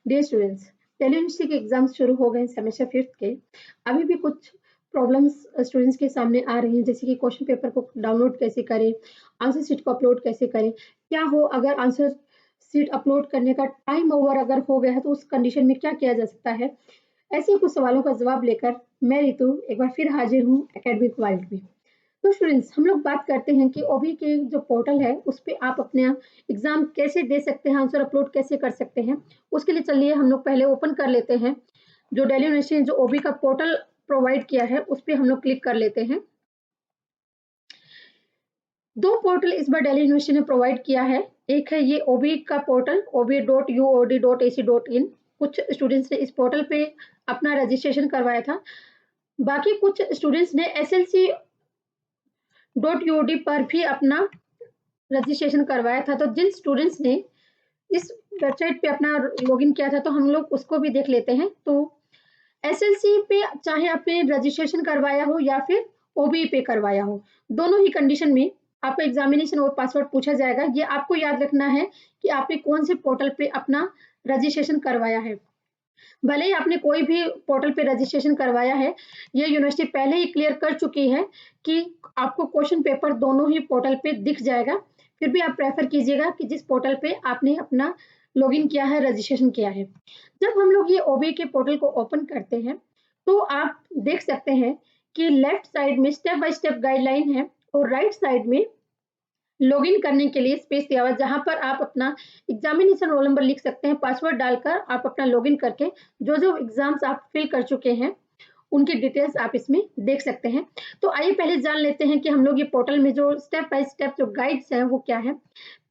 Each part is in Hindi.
डियर स्टूडेंट्स, दिल्ली यूनिवर्सिटी के एग्जाम्स शुरू हो गए सेमेस्टर फिफ्थ के। अभी भी कुछ प्रॉब्लम्स स्टूडेंट्स के सामने आ रही हैं, जैसे कि क्वेश्चन पेपर को डाउनलोड कैसे करें, आंसर शीट को अपलोड कैसे करें, क्या हो अगर आंसर शीट अपलोड करने का टाइम ओवर अगर हो गया है तो उस कंडीशन में क्या किया जा सकता है। ऐसे ही कुछ सवालों का जवाब लेकर मैं रितु एक बार फिर हाजिर हूँ एकेडमिक वर्ल्ड में। तो स्टूडेंट्स, हम लोग बात करते हैं कि ओबी के जो पोर्टल है उस पे आप अपने एग्जाम कैसे दे सकते हैं, आंसर अपलोड कैसे कर सकते हैं। उसके लिए चलिए हम लोग पहले ओपन कर लेते हैं जो दिल्ली यूनिवर्सिटी ने जो ओबी का पोर्टल प्रोवाइड किया है उस पे हम लोग क्लिक कर लेते हैं। दो पोर्टल इस बार दिल्ली यूनिवर्सिटी ने प्रोवाइड किया है। एक है ये ओबी का पोर्टल obi.uod.ac.in। कुछ स्टूडेंट्स ने इस पोर्टल पे अपना रजिस्ट्रेशन करवाया था, बाकी कुछ स्टूडेंट्स ने slc.ud पर भी अपना रजिस्ट्रेशन करवाया था। तो जिन स्टूडेंट्स ने इस वेबसाइट पे अपना लॉगिन किया था तो हम लोग उसको भी देख लेते हैं। तो एसएलसी पे चाहे आपने रजिस्ट्रेशन करवाया हो या फिर ओबी पे करवाया हो, दोनों ही कंडीशन में आपका एग्जामिनेशन और पासवर्ड पूछा जाएगा। ये आपको याद रखना है कि आपने कौन से पोर्टल पे अपना रजिस्ट्रेशन करवाया है। भले ही आपने कोई भी पोर्टल पे रजिस्ट्रेशन करवाया है, ये यूनिवर्सिटी पहले ही क्लियर कर चुकी है कि आपको क्वेश्चन पेपर दोनों ही पोर्टल पे दिख जाएगा। फिर भी आप प्रेफर कीजिएगा कि जिस पोर्टल पे आपने अपना लॉगिन किया है, रजिस्ट्रेशन किया है। जब हम लोग ये ओबी के पोर्टल को ओपन करते हैं तो आप देख सकते हैं कि लेफ्ट साइड में स्टेप बाय स्टेप गाइडलाइन है और राइट साइड में लॉगिन करने के लिए स्पेस दिया हुआ है, जहां पर आप अपना एग्जामिनेशन रोल नंबर लिख सकते हैं। पासवर्ड डालकर आप अपना लॉगिन करके जो जो एग्जाम्स आप फिल कर चुके हैं उनकी डिटेल्स आप इसमें देख सकते हैं। तो आइए पहले जान लेते हैं कि हम लोग ये पोर्टल में जो स्टेप बाय स्टेप जो गाइड्स हैं वो क्या है।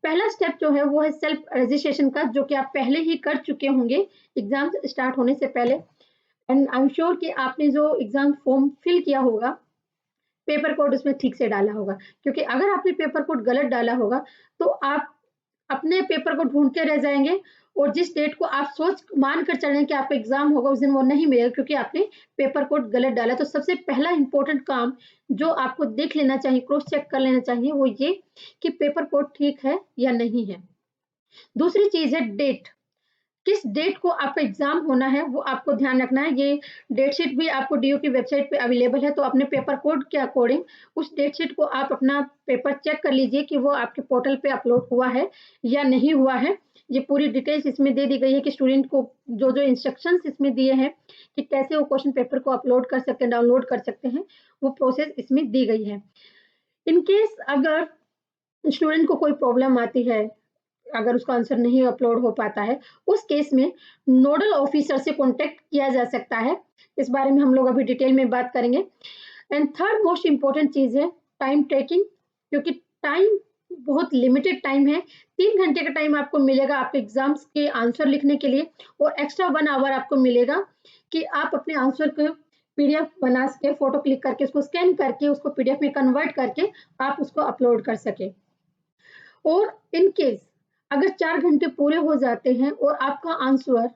पहला स्टेप जो है वो है सेल्फ रजिस्ट्रेशन का, जो कि आप पहले ही कर चुके होंगे एग्जाम स्टार्ट होने से पहले। एंड आई एम श्योर कि आपने जो एग्जाम फॉर्म फिल किया होगा, पेपर कोड उसमें ठीक से डाला होगा, क्योंकि अगर आपने पेपर कोड गलत डाला होगा तो आप अपने पेपर को ढूंढते रह जाएंगे और जिस डेट को आप सोच मान कर चलें कि आपका एग्जाम होगा उस दिन वो नहीं मिलेगा, क्योंकि आपने पेपर कोड गलत डाला। तो सबसे पहला इंपॉर्टेंट काम जो आपको देख लेना चाहिए, क्रॉस चेक कर लेना चाहिए, वो ये कि पेपर कोड ठीक है या नहीं है। दूसरी चीज है डेट, किस डेट को आपका एग्जाम होना है वो आपको ध्यान रखना है। ये डेट शीट भी आपको डीयू की वेबसाइट पे अवेलेबल है, तो अपने पेपर कोड के अकॉर्डिंग उस डेट शीट को आप अपना पेपर चेक कर लीजिए कि वो आपके पोर्टल पे अपलोड हुआ है या नहीं हुआ है। ये पूरी डिटेल्स इसमें दे दी गई है कि स्टूडेंट को जो जो इंस्ट्रक्शंस इसमें दिए हैं कि कैसे वो क्वेश्चन पेपर को अपलोड कर सकते हैं, डाउनलोड कर सकते हैं, वो प्रोसेस इसमें दी गई है। इनकेस अगर स्टूडेंट को कोई प्रॉब्लम आती है, अगर उसका आंसर नहीं अपलोड हो पाता है, उस केस में नोडल ऑफिसर से कॉन्टेक्ट किया जा सकता है। इस बारे में हम लोग अभी डिटेल में बात करेंगे। एंड थर्ड मोस्ट इंपॉर्टेंट चीज है टाइम ट्रैकिंग, क्योंकि टाइम बहुत लिमिटेड टाइम है। 3 घंटे का टाइम आपको मिलेगा आपके एग्जाम्स के आंसर लिखने के लिए, और एक्स्ट्रा 1 आवर आपको मिलेगा कि आप अपने आंसर को पीडीएफ बना के, फोटो क्लिक करके, उसको स्कैन करके, उसको पीडीएफ में कन्वर्ट करके आप उसको अपलोड कर सके। और इन केस अगर 4 घंटे पूरे हो जाते हैं और आपका आंसर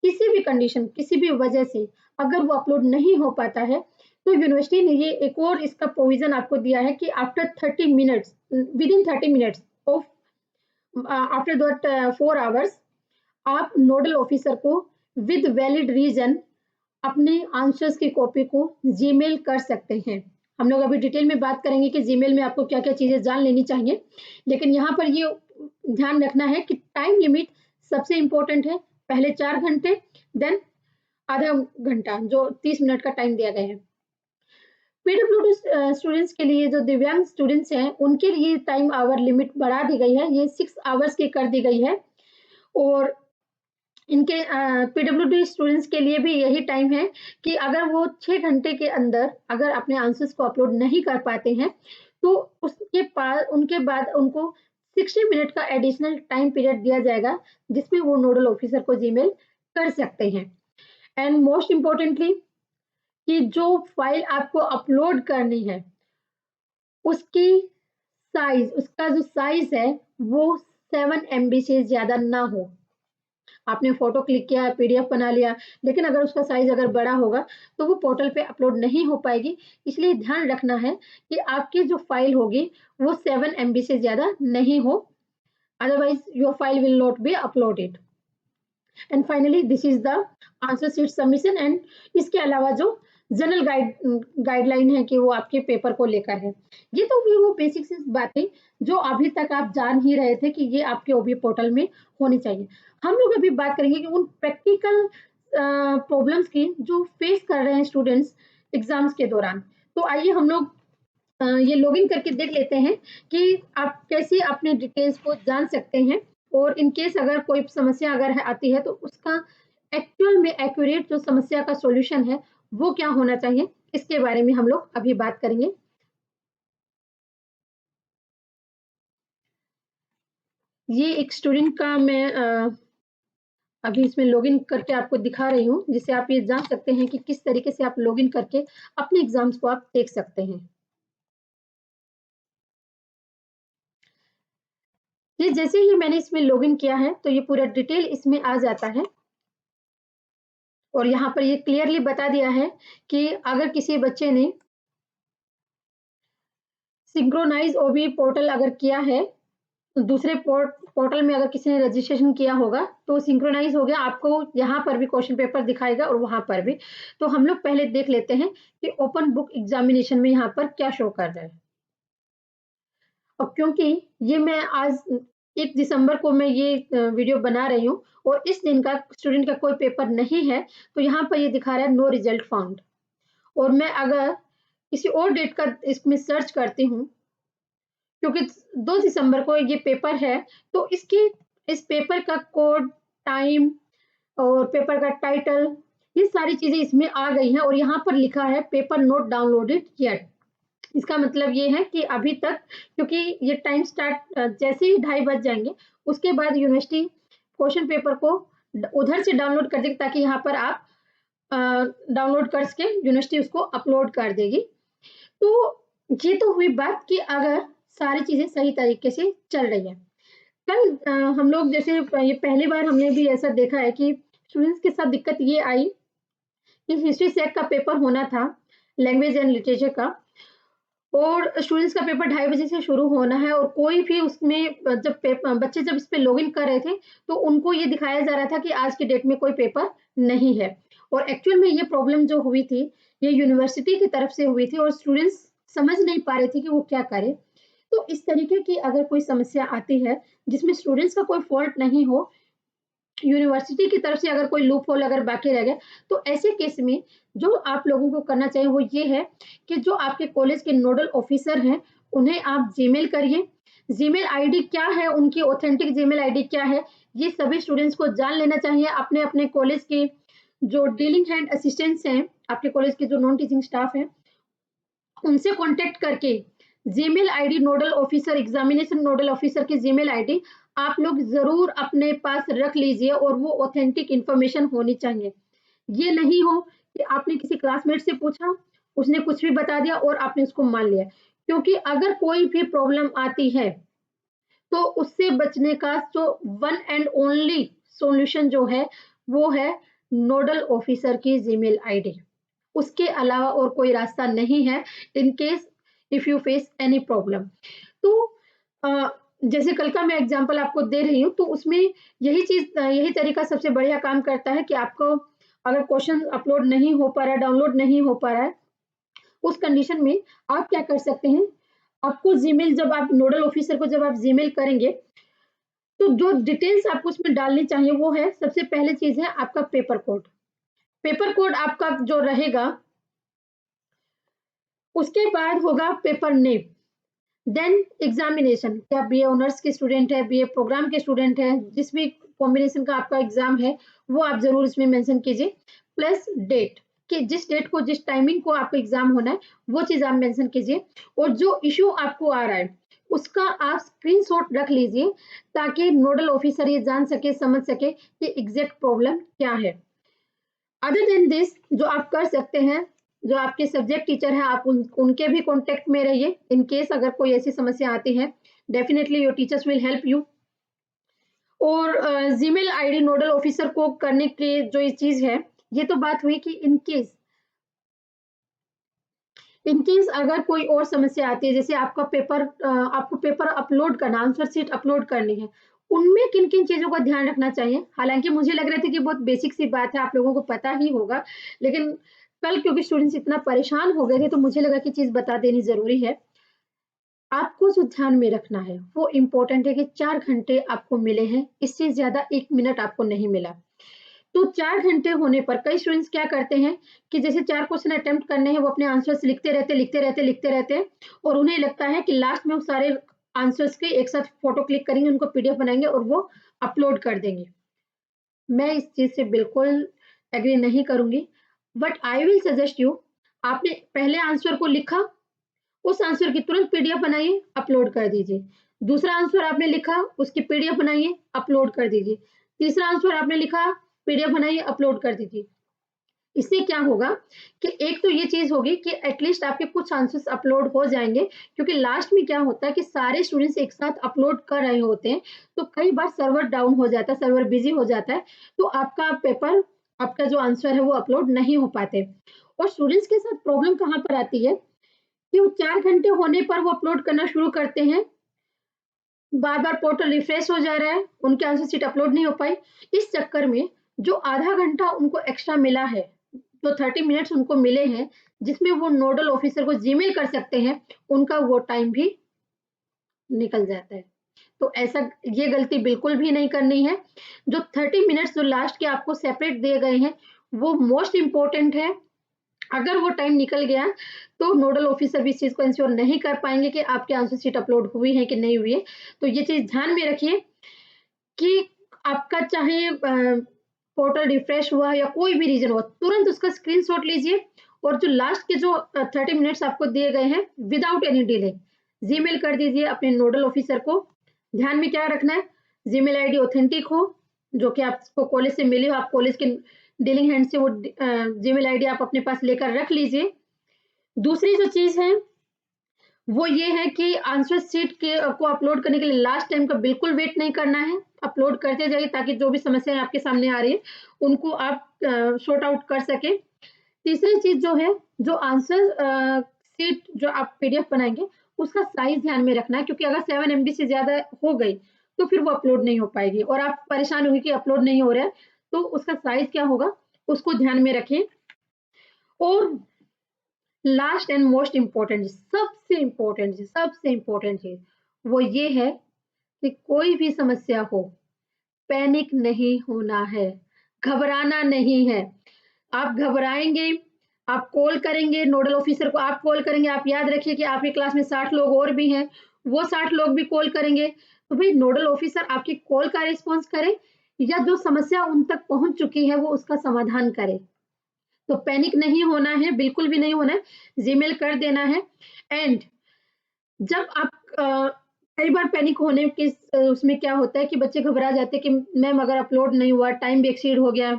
किसी भी कंडीशन, किसी भी वजह से अगर वो अपलोड नहीं हो पाता है, तो यूनिवर्सिटी ने ये एक और इसका प्रोविजन आपको दिया है कि after 30 minutes, with in 30 minutes of after that 4 hours, आप नोडल ऑफिसर को विद वैलिड रीजन अपने आंसर्स की कॉपी को जीमेल कर सकते हैं। हम लोग अभी डिटेल में बात करेंगे कि जीमेल में आपको क्या क्या चीजें जान लेनी चाहिए, लेकिन यहाँ पर ये ध्यान रखना है कि टाइम लिमिट सबसे इंपॉर्टेंट है। पहले 4 घंटे, देन आधा घंटा, जो 30 मिनट का टाइम दिया गया है। पीडब्ल्यूडी स्टूडेंट्स के लिए, जो दिव्यांग स्टूडेंट्स हैं, उनके लिए टाइम आवर लिमिट बढ़ा दी गई है, ये 6 आवर्स की कर दी गई है। और इनके पीडब्ल्यूडी स्टूडेंट्स के लिए भी यही टाइम है कि अगर वो 6 घंटे के अंदर अगर अपने आंसर्स को अपलोड नहीं कर पाते हैं, तो उनके बाद उनको 60 मिनट का एडिशनल टाइम पीरियड दिया जाएगा, जिसमें वो नोडल ऑफिसर को जीमेल कर सकते हैं। एंड मोस्ट इम्पोर्टेंटली कि जो फाइल आपको अपलोड करनी है उसकी उसका जो साइज है वो 7 MB से ज्यादा ना हो। आपने फोटो क्लिक किया, पीडीएफ बना लिया, लेकिन अगर उसका साइज अगर बड़ा होगा तो वो पोर्टल पे अपलोड नहीं हो पाएगी। इसलिए ध्यान रखना है कि आपकी जो फाइल होगी वो 7 MB से ज्यादा नहीं हो, otherwise your file will not be uploaded. And finally this is the answer sheet submission. And इसके अलावा जो जनरल गाइडलाइन है कि वो आपके पेपर को लेकर है। ये तो भी वो बेसिक सी बातें जो अभी तक आप जान ही रहे थे कि ये आपके ओबी पोर्टल में होनी चाहिए। हम लोग अभी बात करेंगे कि उन प्रैक्टिकल प्रॉब्लम्स की जो फेस कर रहे हैं स्टूडेंट्स एग्जाम्स के दौरान। तो आइए हम लोग ये लॉगिन करके देख लेते हैं कि आप कैसे अपने डिटेल्स को जान सकते हैं, और इन केस अगर कोई समस्या अगर आती है तो उसका एक्चुअल में एक्यूरेट जो समस्या का सॉल्यूशन है वो क्या होना चाहिए, इसके बारे में हम लोग अभी बात करेंगे। ये एक स्टूडेंट का मैं अभी इसमें लॉगिन करके आपको दिखा रही हूँ, जिससे आप ये जान सकते हैं कि किस तरीके से आप लॉगिन करके अपने एग्जाम्स को आप देख सकते हैं। ये जैसे ही मैंने इसमें लॉगिन किया है तो ये पूरा डिटेल इसमें आ जाता है, और यहाँ पर ये क्लियरली बता दिया है कि अगर किसी बच्चे ने सिंक्रोनाइज ओबी पोर्टल अगर किया है, दूसरे पोर्टल में अगर किसी ने रजिस्ट्रेशन किया होगा तो सिंक्रोनाइज हो गया, आपको यहाँ पर भी क्वेश्चन पेपर दिखाएगा और वहां पर भी। तो हम लोग पहले देख लेते हैं कि ओपन बुक एग्जामिनेशन में यहाँ पर क्या शो कर रहा है। और क्योंकि ये मैं आज 1 दिसंबर को मैं ये वीडियो बना रही हूँ और इस दिन का स्टूडेंट का कोई पेपर नहीं है, तो यहाँ पर ये दिखा रहा है नो रिजल्ट फाउंड। और मैं अगर किसी और डेट का इसमें सर्च करती हूँ, क्योंकि 2 दिसंबर को ये पेपर है, तो इसकी इस पेपर का कोड, टाइम और पेपर का टाइटल, ये सारी चीजें इसमें आ गई हैं, और यहाँ पर लिखा है पेपर नोट डाउनलोडेड येट। इसका मतलब ये है कि अभी तक, क्योंकि ये टाइम स्टार्ट जैसे ही 2:30 बज जाएंगे उसके बाद यूनिवर्सिटी क्वेश्चन पेपर को उधर से डाउनलोड कर देगी, ताकि यहाँ पर आप डाउनलोड करके यूनिवर्सिटी उसको अपलोड कर देगी। तो ये तो हुई बात कि अगर सारी चीजें सही तरीके से चल रही है। कल हम लोग जैसे ये पहली बार हमने भी ऐसा देखा है कि स्टूडेंट्स के साथ दिक्कत ये आई कि हिस्ट्री सेट का पेपर होना था, लैंग्वेज एंड लिटरेचर का, और स्टूडेंट्स का पेपर 2:30 बजे से शुरू होना है, और कोई भी उसमें बच्चे जब इस पे लॉगिन कर रहे थे तो उनको ये दिखाया जा रहा था कि आज की डेट में कोई पेपर नहीं है। और एक्चुअल में ये प्रॉब्लम जो हुई थी ये यूनिवर्सिटी की तरफ से हुई थी, और स्टूडेंट्स समझ नहीं पा रहे थे कि वो क्या करें। तो इस तरीके की अगर कोई समस्या आती है जिसमें स्टूडेंट्स का कोई फॉल्ट नहीं हो, यूनिवर्सिटी की तरफ से अगर कोई लूप होल अगर बाकी रह गया, तो ऐसे केस में जो आप लोगों को करना चाहिए वो ये है कि जो आपके कॉलेज के नोडल ऑफिसर हैं उन्हें आप जीमेल करिए। जीमेल आईडी क्या है, उनकी ऑथेंटिक जीमेल आईडी क्या है, ये सभी स्टूडेंट्स को जान लेना चाहिए। अपने अपने कॉलेज के जो डीलिंग हैंड असिस्टेंट्स हैं, आपके कॉलेज के जो नॉन टीचिंग स्टाफ है, उनसे कांटेक्ट करके Gmail ID nodal officer, examination nodal officer की जीमेल आईडी आप लोग जरूर अपने पास रख लीजिए, और वो ऑथेंटिक इंफॉर्मेशन होनी चाहिए। ये नहीं हो कि आपने किसी क्लासमेट से पूछा, उसने कुछ भी बता दिया और आपने उसको मान लिया। क्योंकि अगर कोई भी प्रॉब्लम आती है तो उससे बचने का जो वन एंड ओनली सॉल्यूशन जो है वो है नोडल ऑफिसर की जीमेल आईडी। उसके अलावा और कोई रास्ता नहीं है in case if you face any problem. तो अ, जैसे कल का मैं एग्जांपल आपको दे रही हूँ, तो उसमें यही तरीका सबसे बढ़िया काम करता है कि आपको अगर क्वेश्चन अपलोड नहीं हो पा रहा है, डाउनलोड नहीं हो पा रहा है, उस कंडीशन में आप क्या कर सकते हैं, आपको जीमेल जब आप नोडल ऑफिसर को जब आप जीमेल करेंगे तो जो डिटेल्स आपको उसमें डालनी चाहिए वो है, सबसे पहले चीज है आपका पेपर कोड। पेपर कोड आपका जो रहेगा, उसके बाद होगा पेपर नेम, देन एग्जामिनेशन, क्या बीए ऑनर्स के स्टूडेंट है, बीए प्रोग्राम के स्टूडेंट है, जिस भी कॉम्बिनेशन का आपका एग्जाम है वो आप जरूर इसमें मेंशन कीजिए, प्लस डेट, कि जिस डेट को जिस टाइमिंग को आपका एग्जाम होना है वो चीज आप मेंशन कीजिए, और जो इशू आपको आ रहा है उसका आप स्क्रीनशॉट रख लीजिए, ताकि नोडल ऑफिसर ये जान सके, समझ सके कि एग्जैक्ट प्रॉब्लम क्या है। अदर देन दिस जो आप कर सकते हैं, जो आपके सब्जेक्ट टीचर हैं आप उनके भी कांटेक्ट में रहिए, इन केस अगर कोई ऐसी समस्या आती है, definitely your teachers will help you. और जीमेल आईडी नोडल ऑफिसर को करने की जो ये चीज है, ये तो बात हुई कि इन केस अगर कोई और समस्या आती है, जैसे आपको पेपर अपलोड करना, आंसर शीट अपलोड करनी है, उनमें किन-किन चीज़ों का ध्यान रखना चाहिए? हालाँकि मुझे लग रहा था कि बहुत बेसिक सी बात है, आप लोगों को पता ही होगा, लेकिन कल क्योंकि स्टूडेंट्स इतना परेशान हो गए थे, तो मुझे लगा कि चीज़ बता देनी ज़रूरी है। आपको जो ध्यान में रखना है, वो इम्पोर्टेंट है कि 4 घंटे आपको मिले हैं, इससे ज़्यादा 1 मिनट आपको नहीं मिला। तो 4 घंटे होने पर कई स्टूडेंट्स क्या करते हैं कि जैसे 4 क्वेश्चन अटेम्प्ट करने हैं, वो अपने आंसर्स लिखते रहते हैं और उन्हें लगता है कि लास्ट में वो सारे आंसर्स के एक साथ फ़ोटो क्लिक करेंगे, उनको पीडीएफ बनाएँगे और वो अपलोड कर देंगे। मैं इस चीज़ से बिल्कुल एग्री नहीं करूँगी, but I will suggest you आपने पहले आंसर को लिखा, उस आंसर की तुरंत पीडीएफ बनाइए, अपलोड कर दीजिए। दूसरा आंसर आपने लिखा, उसकी पीडीएफ बनाइए, अपलोड कर दीजिए। तीसरा आंसर आपने लिखा, पीडीएफ बनाइए, अपलोड कर दीजिए। इससे क्या होगा कि एक तो ये चीज़ होगी कि एटलीस्ट आपके कुछ आंसर्स अपलोड हो जाएँगे, क्योंकि लास्ट में क्या होता है कि सारे स्टूडेंट्स एक साथ अपलोड कर रहे होते हैं, तो कई बार सर्वर डाउन हो जाता है, सर्वर बिज़ी हो जाता है, तो आपका पेपर, आपका जो आंसर है वो अपलोड नहीं हो पाते। और स्टूडेंट्स के साथ प्रॉब्लम कहाँ पर आती है कि वो 4 घंटे होने पर वो अपलोड करना शुरू करते हैं, बार-बार पोर्टल रिफ्रेश हो जा रहा है, उनकी आंसर शीट अपलोड नहीं हो पाई। इस चक्कर में जो आधा घंटा उनको एक्स्ट्रा मिला है, जो 30 मिनट्स उनको मिले हैं, जिसमें वो नोडल ऑफिसर को जीमेल कर सकते हैं, उनका वो टाइम भी निकल जाता है। तो ऐसा ये गलती बिल्कुल भी नहीं करनी है। जो 30 मिनट्स जो लास्ट के आपको सेपरेट दिए गए हैं, वो मोस्ट इम्पोर्टेंट है। अगर वो टाइम निकल गया, तो नोडल ऑफिसर भी इस चीज़ को इंश्योर नहीं कर पाएँगे कि आपकी आंसर शीट अपलोड हुई है कि नहीं हुई है। तो ये चीज़ ध्यान में रखिए कि आपका चाहे पोर्टल रिफ्रेश हुआ है या कोई भी रीज़न हुआ, तुरंत उसका स्क्रीनशॉट लीजिए और जो लास्ट के जो 30 मिनट्स आपको दिए गए हैं, विदाउट एनी डिले, जीमेल कर दीजिए अपने नोडल ऑफिसर को। ध्यान में क्या रखना है, जीमेल आईडी ऑथेंटिक हो, जो कि आपको कॉलेज से मिली हो, आप कॉलेज के डीलिंग हैंड से वो जीमेल आईडी आप अपने पास लेकर रख लीजिए। दूसरी जो चीज़ है, वो ये है कि आंसर शीट के को अपलोड करने के लिए लास्ट टाइम का बिल्कुल वेट नहीं करना है। अपलोड करते जाइए ताकि जो भी समस्याएँ आपके सामने आ रही है, उनको आप सॉर्ट आउट कर सकें। तीसरी चीज़ जो है, जो आंसर शीट जो आप पीडीएफ बनाएँगे, उसका साइज़ ध्यान में रखना है, क्योंकि अगर 7 एमबी से ज़्यादा हो गई, तो फिर वो अपलोड नहीं हो पाएगी और आप परेशान होंगे कि अपलोड नहीं हो रहा है, तो उसका साइज़ क्या होगा, उसको ध्यान में रखें। और लास्ट एंड मोस्ट इम्पोर्टेंट, सबसे इम्पोर्टेंट चीज़, वो ये है कि कोई भी समस्या हो, पैनिक नहीं होना है, घबराना नहीं है। आप घबराएँगे, आप कॉल करेंगे नोडल ऑफिसर को, आप कॉल करेंगे, आप याद रखिए कि आपकी क्लास में 60 लोग और भी हैं, वो 60 लोग भी कॉल करेंगे, तो भई नोडल ऑफिसर आपकी कॉल का रिस्पॉन्स करे या जो समस्या उन तक पहुँच चुकी है, वो उसका समाधान करे। तो पैनिक नहीं होना है, बिल्कुल भी नहीं होना है, जीमेल कर देना है। एंड जब आप कई बार पैनिक होने के उसमें क्या होता है कि बच्चे घबरा जाते हैं कि मैम अगर अपलोड नहीं हुआ, टाइम भी एक्सीड हो गया,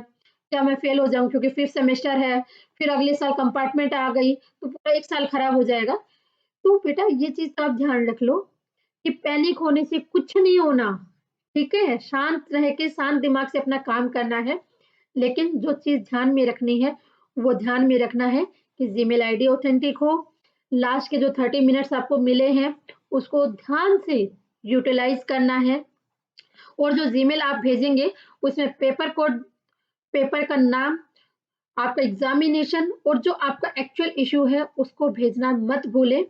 क्या मैं फेल हो जाऊँ क्योंकि 5th सेमेस्टर है, फिर अगले साल कंपार्टमेंट आ गई, तो पूरा 1 साल खराब हो जाएगा। तो बेटा ये चीज़ का आप ध्यान रख लो कि पैनिक होने से कुछ नहीं होना, ठीक है? शांत रह के शांत दिमाग से अपना काम करना है। लेकिन जो चीज़ ध्यान में रखनी है, वो ध्यान में रखना है कि जीमेल आईडी ऑथेंटिक हो, लास्ट के जो 30 मिनट्स आपको मिले हैं, उसको ध्यान से यूटिलाइज़ करना है और जो जीमेल आप भेजेंगे, उसमें पेपर कोड, पेपर का नाम, आपका एग्ज़ामिनेशन और जो आपका एक्चुअल इश्यू है, उसको भेजना मत भूलें।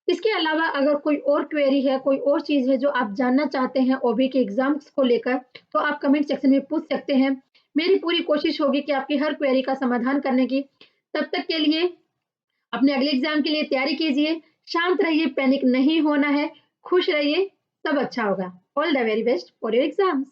इसके अलावा अगर कोई और क्वेरी है, कोई और चीज़ है जो आप जानना चाहते हैं ओबी के एग्ज़ाम्स को लेकर, तो आप कमेंट सेक्शन में पूछ सकते हैं। मेरी पूरी कोशिश होगी कि आपकी हर क्वेरी का समाधान करने की। तब तक के लिए अपने अगले एग्ज़ाम के लिए तैयारी कीजिए, शांत रहिए, पैनिक नहीं होना है, खुश रहिए, सब अच्छा होगा। All the very best for your exams.